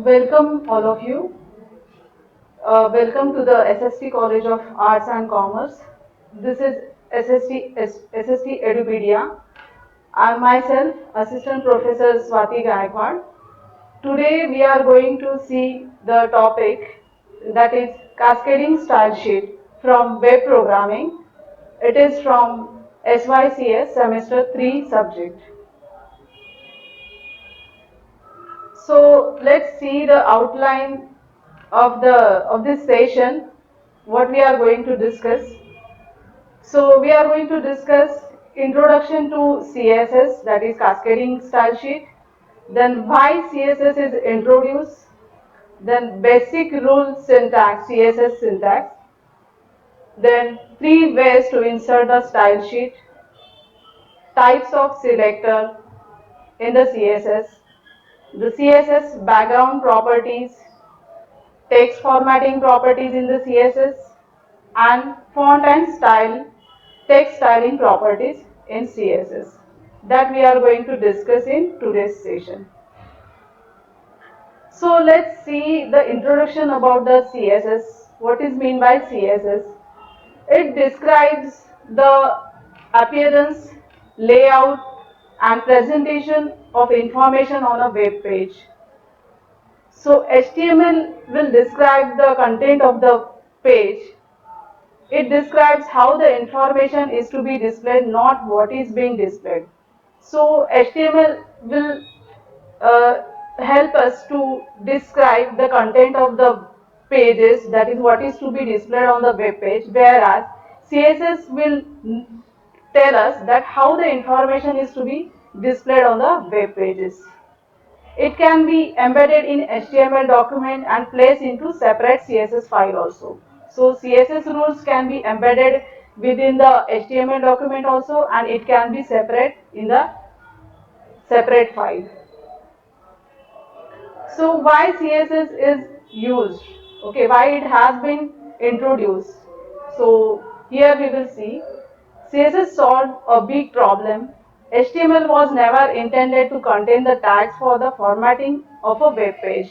Welcome all of you. Welcome to the SST College of Arts and Commerce. This is SST Edupedia. I am myself Assistant Professor Swati Gaikwad. Today we are going to see the topic that is cascading style sheet from web programming. It is from SYCS semester 3 subject. So let's see the outline of this session, what we are going to discuss. So we are going to discuss introduction to CSS, that is cascading style sheet, then why CSS is introduced, then basic rule syntax, CSS syntax, then three ways to insert the style sheet, types of selector in the CSS, the CSS background properties, text formatting properties in the CSS, and font and style, text styling properties in CSS that we are going to discuss in today's session. So let's see the introduction about the CSS. What is mean by CSS? It describes the appearance, layout, and presentation of information on a web page. So HTML will describe the content of the page. It describes how the information is to be displayed, not what is being displayed. So HTML will uh, help us to describe the content of the pages, that is what is to be displayed on the web page, whereas CSS will tell us that how the information is to be displayed on the web pages. It can be embedded in HTML document and placed into separate CSS file also. So CSS rules can be embedded within the HTML document also, and it can be separate in the separate file. So why CSS is used? Okay, why it has been introduced? So here we will see CSS solved a big problem. HTML was never intended to contain the tags for the formatting of a web page.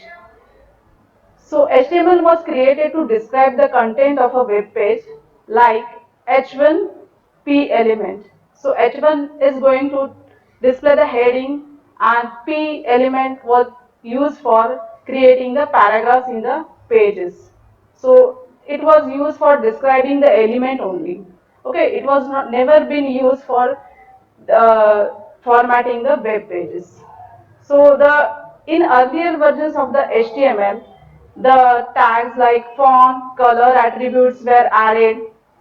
So HTML was created to describe the content of a web page like H1P element. So H1 is going to display the heading, and P element was used for creating the paragraphs in the pages. So it was used for describing the element only. Okay, it was not never been used for formatting the web pages. So in earlier versions of the HTML, the tags like font, color attributes were added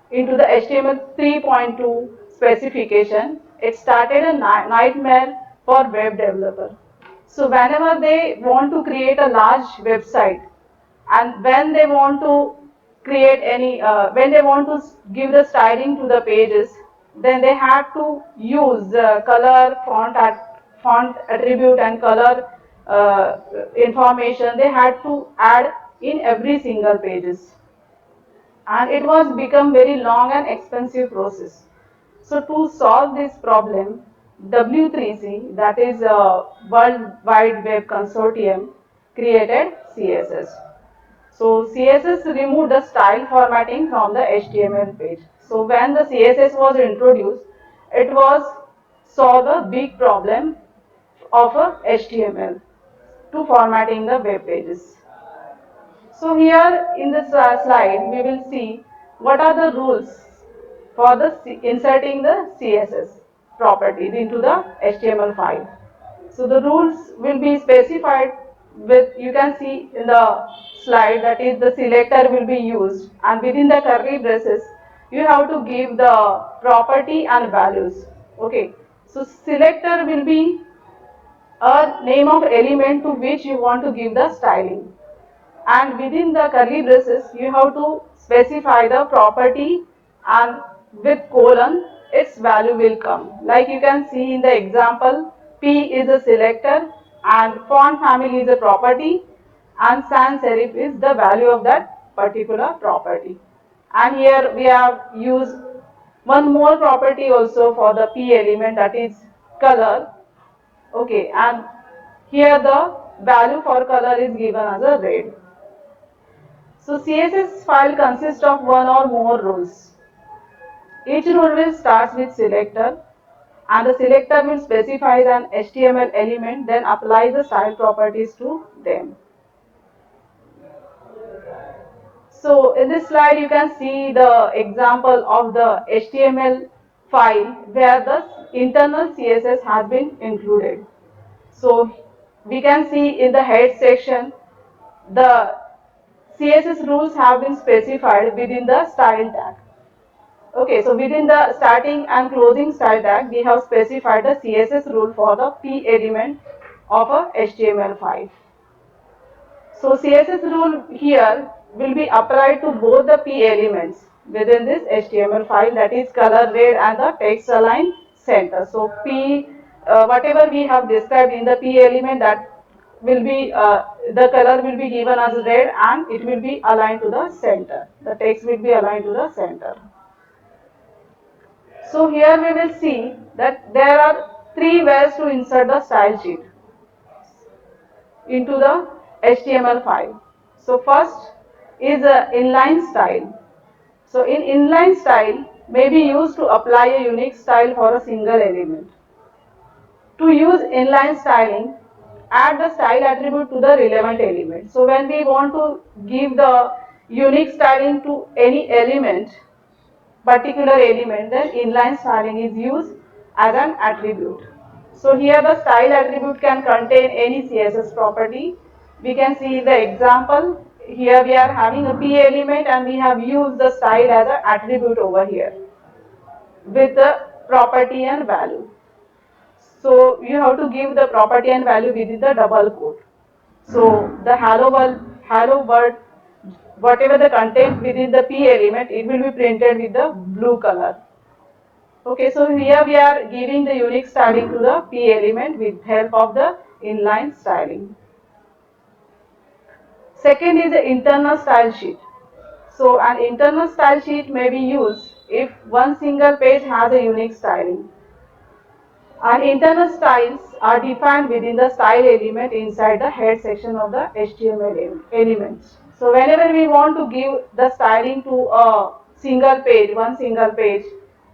into the HTML 3.2 specification. It started a nightmare for web developer. So whenever they want to create a large website, and when they want to create any when they want to give the styling to the pages, then they have to use color font attribute and color information they had to add in every single pages, and it was become very long and expensive process. So to solve this problem, W3C, that is a World Wide Web Consortium, created CSS. So CSS removed the style formatting from the HTML page. So when the CSS was introduced, it was solve a big problem of a HTML to formatting the web pages. So here in this slide, we will see what are the rules for the inserting the CSS properties into the HTML file. So the rules will be specified with, you can see in the slide, that is the selector will be used, and within the curly braces you have to give the property and values. Okay, so selector will be a name of element to which you want to give the styling, and within the curly braces you have to specify the property, and with colon its value will come. Like you can see in the example, P is a selector and font family is a property, and sans serif is the value of that particular property. And here we have used one more property also for the P element, that is color. Okay, and here the value for color is given as a red. So CSS file consists of one or more rules. Each rule will start with selector, and the selector will specify an HTML element, then apply the style properties to them. So in this slide you can see the example of the HTML file where the internal CSS has been included. So we can see in the head section the CSS rules have been specified within the style tag. Okay, so within the starting and closing style tag, we have specified the CSS rule for the P element of a HTML file. So CSS rule here will be applied to both the P elements within this HTML file, that is color red and the text align center. So P, whatever we have described in the P element, that will be the color will be given as red and it will be aligned to the center. The text will be aligned to the center. So here we will see that there are three ways to insert the style sheet into the HTML file. So first is inline style. So in inline style may be used to apply a unique style for a single element. To use inline styling, add the style attribute to the relevant element. So when we want to give the unique styling to any element, particular element, then inline styling is used as an attribute. So here the style attribute can contain any CSS property. We can see the example. Here we are having a P element and we have used the style as an attribute over here with the property and value. So you have to give the property and value within the double quote. So the hello world, whatever the content within the P element, it will be printed with the blue color. Okay, so here we are giving the unique styling to the P element with help of the inline styling. Second is the internal style sheet. So an internal style sheet may be used if one single page has a unique styling. And internal styles are defined within the style element inside the head section of the HTML elements. So whenever we want to give the styling to a single page, one single page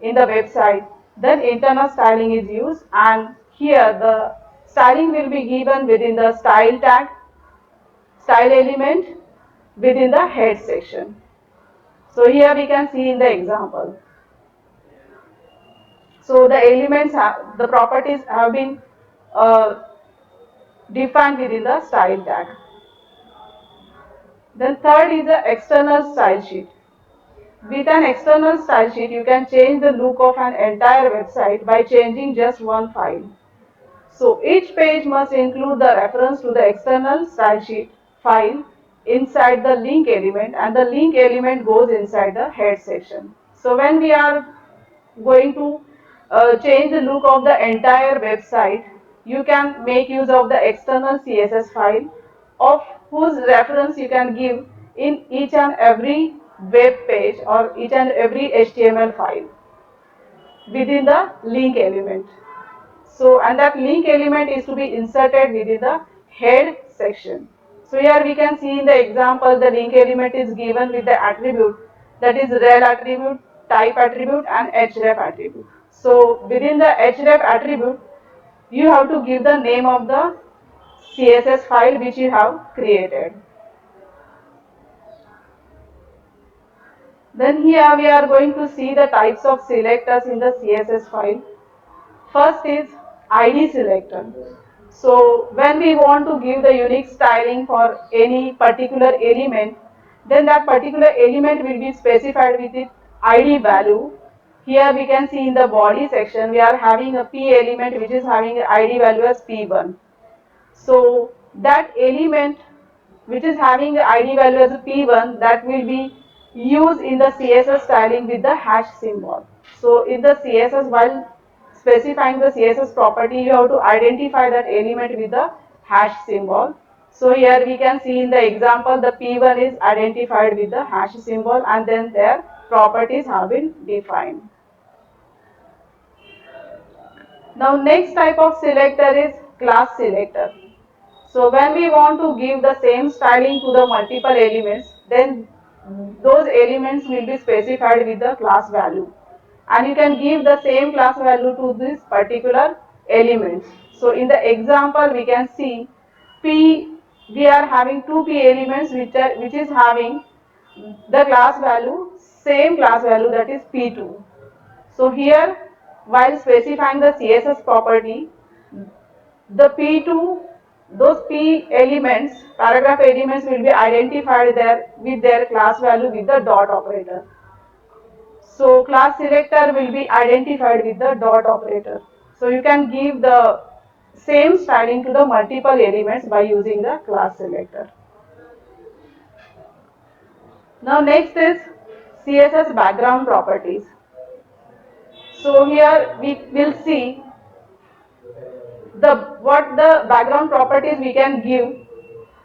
in the website, then internal styling is used, and here the styling will be given within the style tag, style element within the head section. So here we can see in the example. So the elements have, the properties have been defined within the style tag. Then third is the external style sheet. With an external style sheet, you can change the look of an entire website by changing just one file. So each page must include the reference to the external style sheet file inside the link element, and the link element goes inside the head section. So when we are going to change the look of the entire website, you can make use of the external CSS file of whose reference you can give in each and every web page or each and every HTML file within the link element. So, and that link element is to be inserted within the head section. So here we can see in the example the link element is given with the attribute, that is rel attribute, type attribute and href attribute. So within the href attribute, you have to give the name of the CSS file which you have created. Then here we are going to see the types of selectors in the CSS file. First is ID selector. So when we want to give the unique styling for any particular element, then that particular element will be specified with its ID value. Here we can see in the body section we are having a P element which is having an ID value as P1. So that element which is having the ID value as a P1, that will be used in the CSS styling with the hash symbol. So in the CSS, while specifying the CSS property, you have to identify that element with the hash symbol. So here we can see in the example the P1 is identified with the hash symbol and then their properties have been defined. Now next type of selector is class selector. So when we want to give the same styling to the multiple elements, then those elements will be specified with the class value. And you can give the same class value to this particular elements. So in the example, we can see P, we are having two P elements which is having the class value, same class value, that is P2. So here, while specifying the CSS property, the P2, those P elements, paragraph elements will be identified there with their class value with the dot operator. So class selector will be identified with the dot operator. So you can give the same styling to the multiple elements by using the class selector. Now next is CSS background properties. So here we will see the what the background properties we can give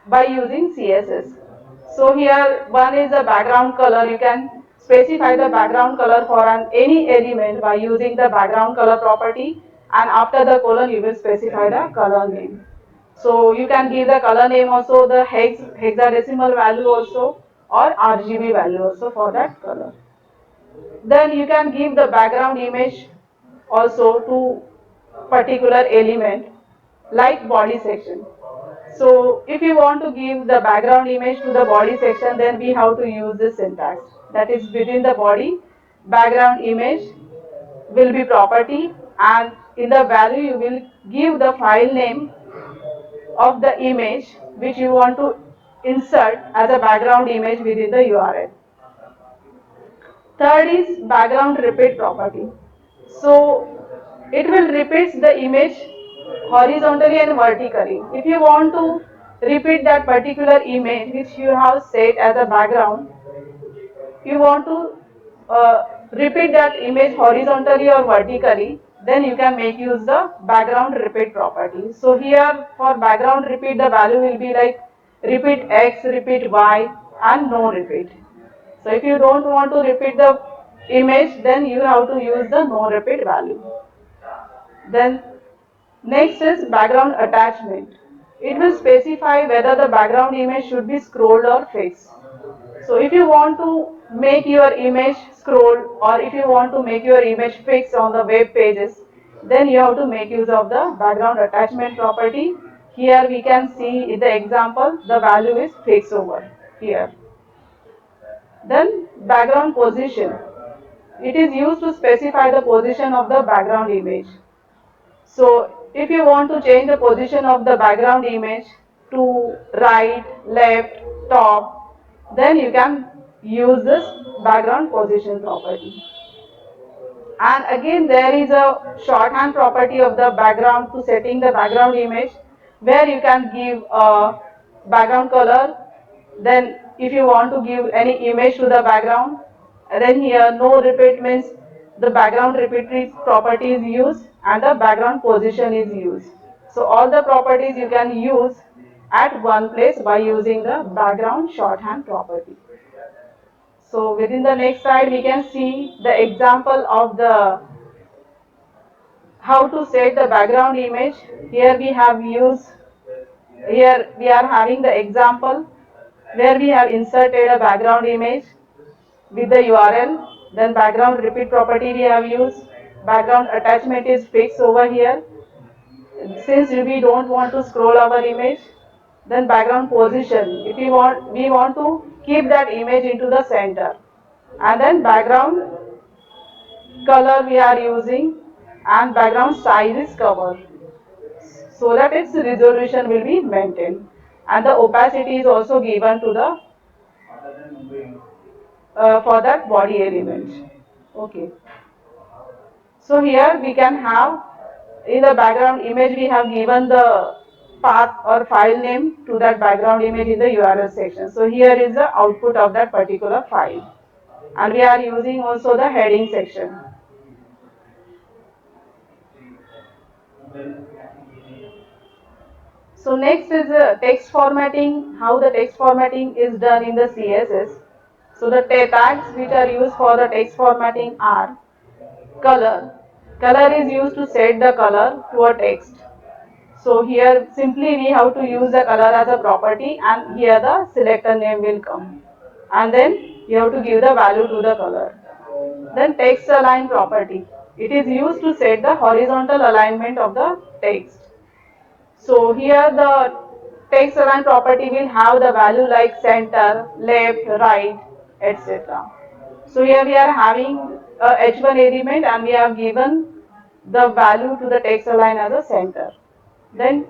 by using CSS. So here one is the background color. You can specify the background color for any element by using the background color property, and after the colon you will specify the color name. So you can give the color name also, the hexadecimal value also, or RGB value also for that color. Then you can give the background image also to particular element like body section. So if you want to give the background image to the body section, then we have to use this syntax. That is, within the body, background image will be property, and in the value you will give the file name of the image which you want to insert as a background image within the URL. Third is background repeat property. So it will repeat the image horizontally and vertically. If you want to repeat that particular image which you have set as a background, you want to repeat that image horizontally or vertically, then you can make use the background repeat property. So here for background repeat, the value will be like repeat X, repeat Y, and no repeat. So if you don't want to repeat the image, then you have to use the no repeat value. Then next is background attachment. It will specify whether the background image should be scrolled or fixed. So if you want to make your image scroll, or if you want to make your image fixed on the web pages, then you have to make use of the background attachment property. Here we can see in the example the value is fixed over here. Then background position. It is used to specify the position of the background image. So if you want to change the position of the background image to right, left, top, then you can use this background position property. And again there is a shorthand property of the background to setting the background image, where you can give a background color. Then if you want to give any image to the background, then here no repeat means the background repeat property is used and the background position is used. So all the properties you can use at one place by using the background shorthand property. So within the next slide, we can see the example of the how to set the background image. Here we have used, here we are having the example where we have inserted a background image with the URL. Then background repeat property we have used. Background attachment is fixed over here. Since we don't want to scroll our image, then background position. If we want to keep that image into the center, and then background color we are using, and background size is covered so that its resolution will be maintained, and the opacity is also given to the for that body element. Okay, so here we can have in the background image we have given the path or file name to that background image in the URL section. So here is the output of that particular file, and we are using also the heading section. So next is text formatting, how the text formatting is done in the CSS. So the tags which are used for the text formatting are color. Color is used to set the color to a text. So here simply we have to use the color as a property, and here the selector name will come. And then you have to give the value to the color. Then text align property. It is used to set the horizontal alignment of the text. So here the text align property will have the value like center, left, right, etc. So here we are having a H1 element and we have given the value to the text align as a center. Then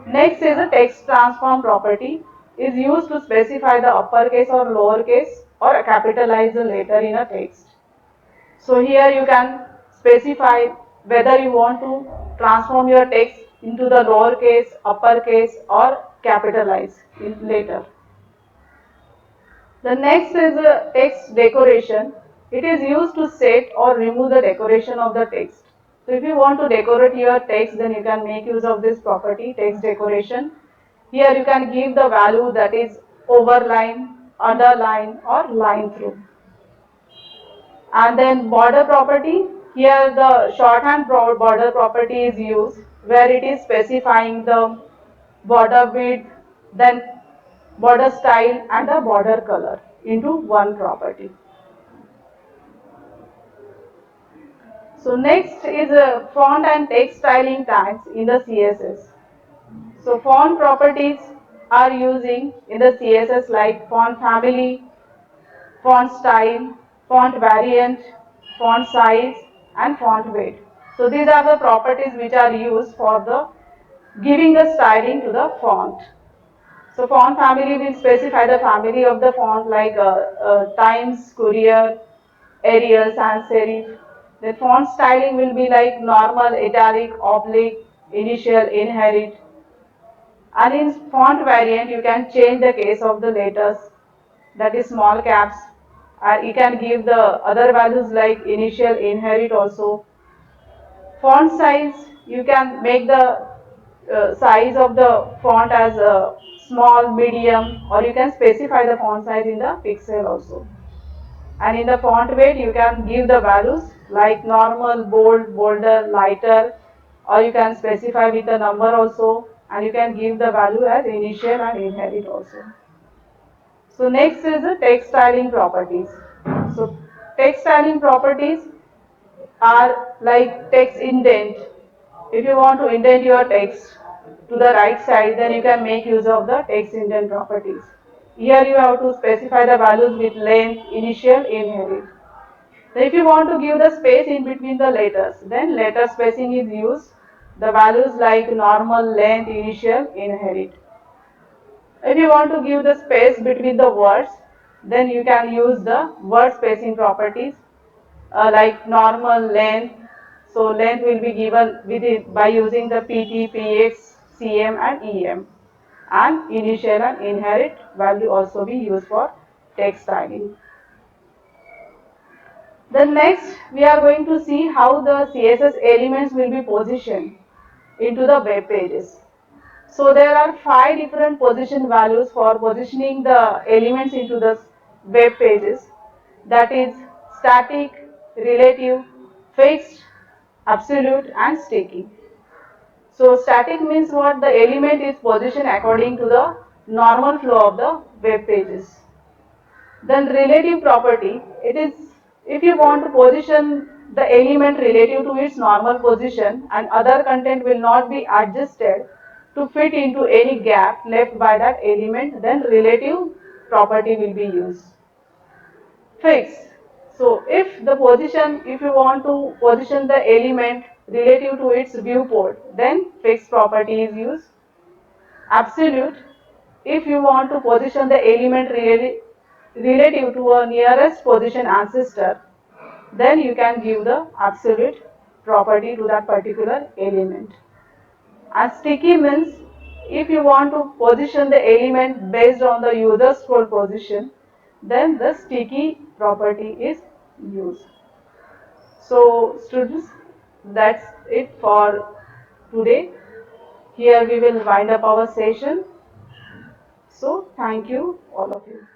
next is a text transform property is used to specify the uppercase or lowercase or capitalize the letter in a text. So here you can specify whether you want to transform your text into the lowercase, uppercase or capitalize in later. The next is a text decoration. It is used to set or remove the decoration of the text. So if you want to decorate your text, then you can make use of this property, text decoration. Here you can give the value that is overline, underline or line through. And then border property, here the shorthand border property is used where it is specifying the border width, then border style and the border color into one property. So next is font and text styling tags in the CSS. So font properties are using in the CSS like font family, font style, font variant, font size and font weight. So these are the properties which are used for the giving the styling to the font. So font family will specify the family of the font like Times, Courier, Arial, sans serif. The font styling will be like normal, italic, oblique, initial, inherit. And in font variant, you can change the case of the letters, that is small caps. And you can give the other values like initial, inherit also. Font size, you can make the size of the font as a small, medium, or you can specify the font size in the pixel also. And in the font weight, you can give the values like normal, bold, bolder, lighter, or you can specify with a number also, and you can give the value as initial and inherit also. So next is the text styling properties. So text styling properties are like text indent. If you want to indent your text to the right side, then you can make use of the text indent properties. Here you have to specify the values with length, initial, inherit. Then if you want to give the space in between the letters, then letter spacing is used. The values like normal, length, initial, inherit. If you want to give the space between the words, then you can use the word spacing properties like normal, length. So length will be given by using the PT, PX, CM and EM. And initial and inherit value also be used for text styling. Then next we are going to see how the CSS elements will be positioned into the web pages. So there are 5 different position values for positioning the elements into the web pages, that is static, relative, fixed, absolute and sticky. So static means what? The element is positioned according to the normal flow of the web pages. Then relative property, it is if you want to position the element relative to its normal position and other content will not be adjusted to fit into any gap left by that element, then relative property will be used. Fixed. So if the position, if you want to position the element relative to its viewport, then fixed property is used. Absolute, if you want to position the element relative to a nearest position ancestor, then you can give the absolute property to that particular element. And sticky means if you want to position the element based on the user scroll position, then the sticky property is used. So students, that's it for today. Here we will wind up our session. So thank you all of you.